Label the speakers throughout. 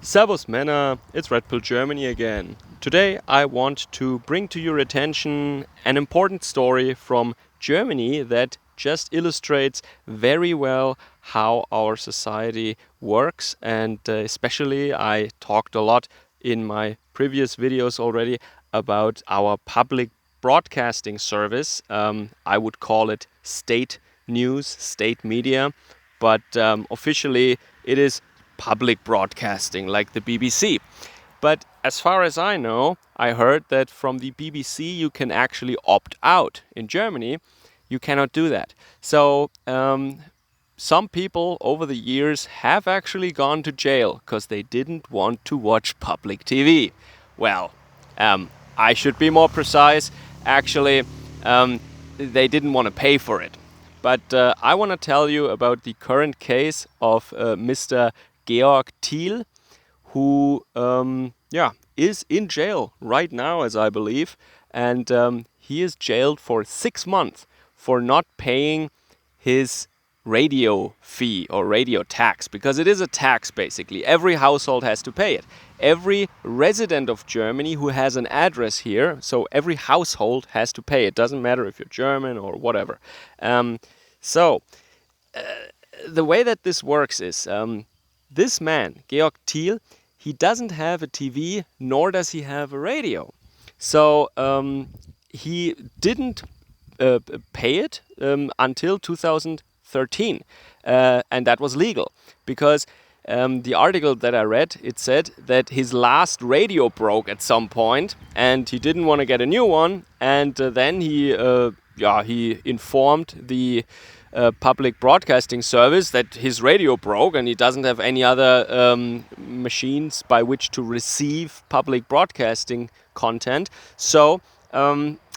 Speaker 1: Servus Männer, it's Red Pill Germany again. Today I want to bring to your attention an important story from Germany that just illustrates very well how our society works, and especially I talked a lot in my previous videos already about our public broadcasting service. I would call it state news, state media, but officially it is public broadcasting like the BBC. But as far as I know, I heard that from the BBC you can actually opt out. In Germany, you cannot do that. So some people over the years have actually gone to jail because they didn't want to watch public TV. Well, I should be more precise. Actually, they didn't want to pay for it. But I want to tell you about the current case of Mr. Georg Thiel, who is in jail right now, as I believe, and he is jailed for 6 months for not paying his radio fee or radio tax, because it is a tax basically. Every household has to pay it. Every resident of Germany who has an address here, so every household has to pay it. Doesn't matter if you're German or whatever. The way that this works is this man, Georg Thiel, he doesn't have a TV, nor does he have a radio. So he didn't pay it until 2013, and that was legal, because the article that I read, it said that his last radio broke at some point, and he didn't want to get a new one, and then he informed the public broadcasting service that his radio broke and he doesn't have any other machines by which to receive public broadcasting content. So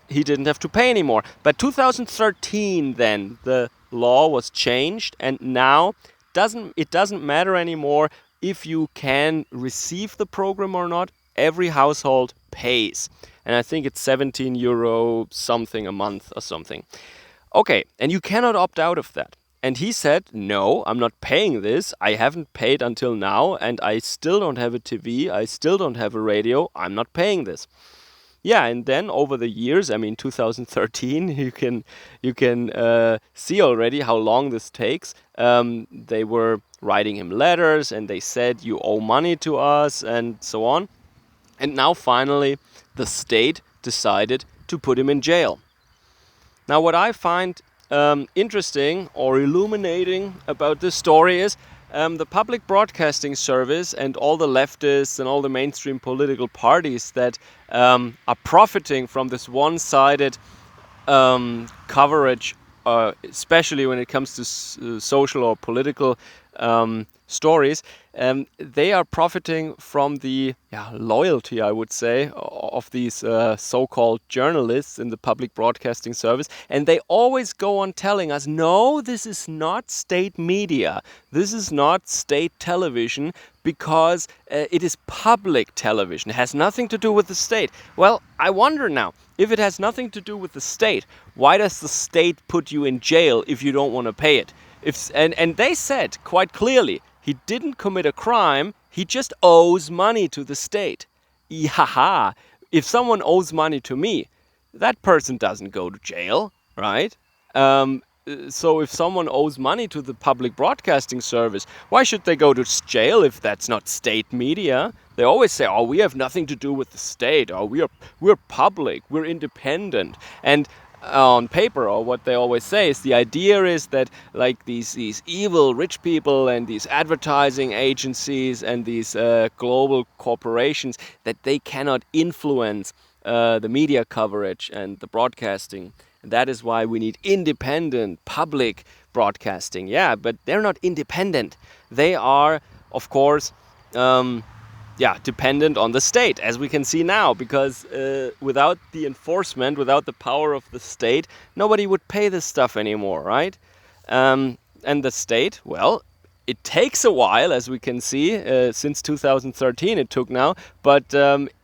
Speaker 1: he didn't have to pay anymore. But 2013 then the law was changed, and now it doesn't matter anymore if you can receive the program or not. Every household pays. And I think it's €17 something a month or something. Okay, and you cannot opt out of that. And he said, no, I'm not paying this. I haven't paid until now, and I still don't have a TV. I still don't have a radio. I'm not paying this. Yeah, and then over the years, 2013, you can see already how long this takes. They were writing him letters, and they said, you owe money to us, and so on. And now finally, the state decided to put him in jail. Now, what I find interesting or illuminating about this story is the public broadcasting service and all the leftists and all the mainstream political parties that are profiting from this one-sided coverage, especially when it comes to social or political stories. They are profiting from the loyalty, I would say, of these so-called journalists in the public broadcasting service. And they always go on telling us, no, this is not state media. This is not state television, because it is public television. It has nothing to do with the state. Well, I wonder now, if it has nothing to do with the state, why does the state put you in jail if you don't want to pay it? And they said quite clearly, he didn't commit a crime, he just owes money to the state. Yaha! If someone owes money to me, that person doesn't go to jail, right? So if someone owes money to the public broadcasting service, why should they go to jail if that's not state media? They always say, oh, we have nothing to do with the state, or we're public, we're independent. And on paper, or what they always say, is the idea is that like these evil rich people and these advertising agencies and these global corporations, that they cannot influence the media coverage and the broadcasting. And that is why we need independent public broadcasting. Yeah, but they're not independent. They are, of course, dependent on the state, as we can see now, because without the enforcement, without the power of the state, nobody would pay this stuff anymore, right? And the state, well, it takes a while, as we can see, since 2013 it took now, but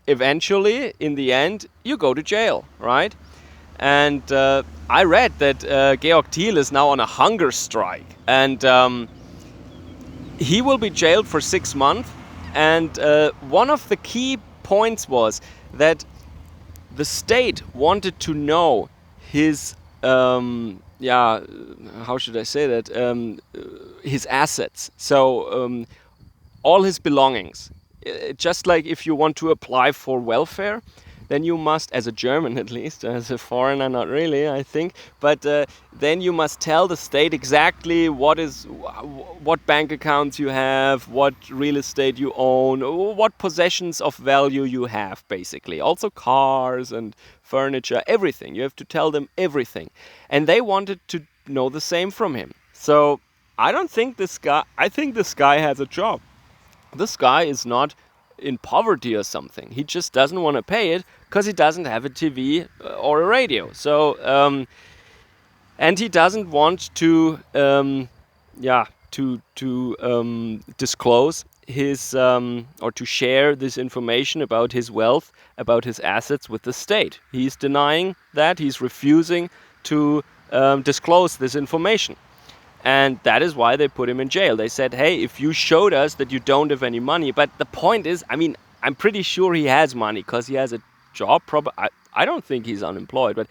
Speaker 1: eventually, in the end, you go to jail, right? And I read that Georg Thiel is now on a hunger strike, and he will be jailed for 6 months. And one of the key points was that the state wanted to know his, how should I say that, his assets. So all his belongings. Just like if you want to apply for welfare, then you must, as a German at least, as a foreigner, not really, I think, but then you must tell the state exactly what bank accounts you have, what real estate you own, what possessions of value you have, basically. Also cars and furniture, everything. You have to tell them everything. And they wanted to know the same from him. So I don't think I think this guy has a job. This guy is not in poverty or something. He just doesn't want to pay it because he doesn't have a TV or a radio. So, and he doesn't want to, disclose his or to share this information about his wealth, about his assets with the state. He's denying that. He's refusing to disclose this information. And that is why they put him in jail. They said, hey, if you showed us that you don't have any money. But the point is, I mean, I'm pretty sure he has money because he has a job. I don't think he's unemployed, but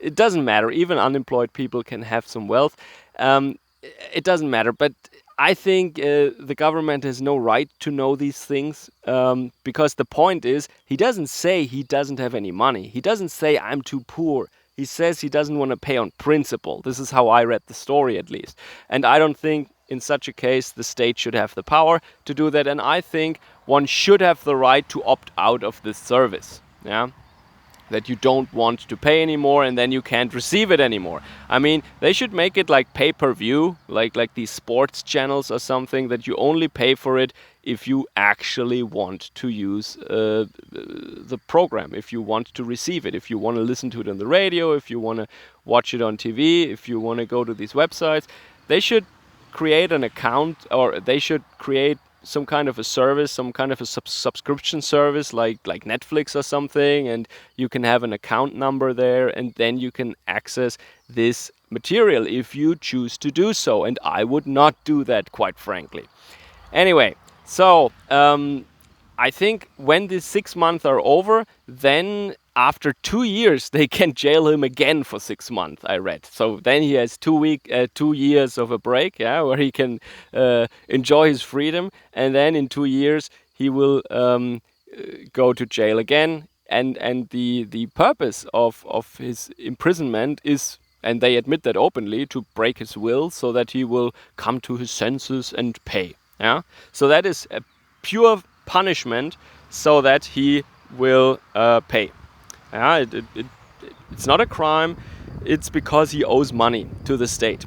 Speaker 1: it doesn't matter. Even unemployed people can have some wealth. It doesn't matter. But I think the government has no right to know these things because the point is, he doesn't say he doesn't have any money. He doesn't say I'm too poor. He says he doesn't want to pay on principle. This is how I read the story, at least. And I don't think in such a case the state should have the power to do that. And I think one should have the right to opt out of this service. Yeah, that you don't want to pay anymore and then you can't receive it anymore. I mean, they should make it like pay-per-view, like these sports channels or something, that you only pay for it if you actually want to use the program, if you want to receive it, if you want to listen to it on the radio, if you want to watch it on TV, if you want to go to these websites. They should create an account, or they should create some kind of a service, some kind of a subscription service like Netflix or something, and you can have an account number there, and then you can access this material if you choose to do so. And I would not do that, quite frankly. Anyway, so I think when these 6 months are over, then after 2 years they can jail him again for 6 months. I read. So then he has 2 years of a break, yeah, where he can enjoy his freedom, and then in 2 years he will go to jail again. And the purpose of his imprisonment is, and they admit that openly, to break his will so that he will come to his senses and pay. Yeah, so that is a pure punishment so that he will pay. Yeah, it's not a crime. It's because he owes money to the state.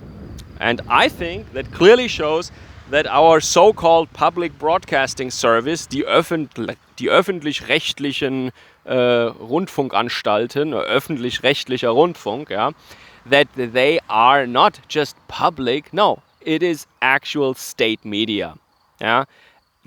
Speaker 1: And I think that clearly shows that our so-called public broadcasting service, die öffentlich-rechtlichen Rundfunkanstalten, or öffentlich-rechtlicher Rundfunk, yeah, that they are not just public. No, it is actual state media. Yeah.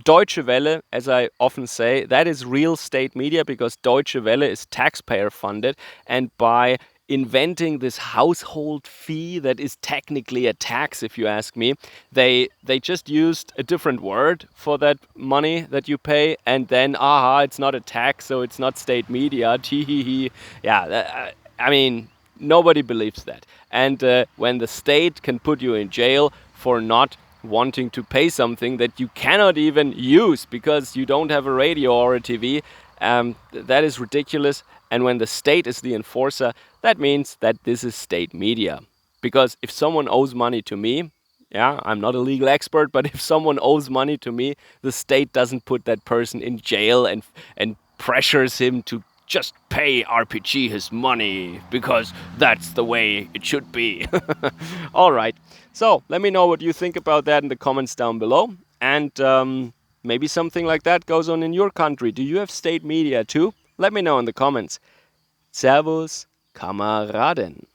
Speaker 1: Deutsche Welle, as I often say, that is real state media because Deutsche Welle is taxpayer funded, and by inventing this household fee that is technically a tax, if you ask me, they just used a different word for that money that you pay, and then it's not a tax, so it's not state media. Tee. Yeah, I mean, nobody believes that. And when the state can put you in jail for not wanting to pay something that you cannot even use because you don't have a radio or a TV, that is ridiculous. And when the state is the enforcer, that means that this is state media. Because if someone owes money to me, yeah, I'm not a legal expert, but if someone owes money to me, the state doesn't put that person in jail and pressures him to just pay RPG his money because that's the way it should be. All right. So let me know what you think about that in the comments down below. And maybe something like that goes on in your country. Do you have state media too? Let me know in the comments. Servus, Kameraden.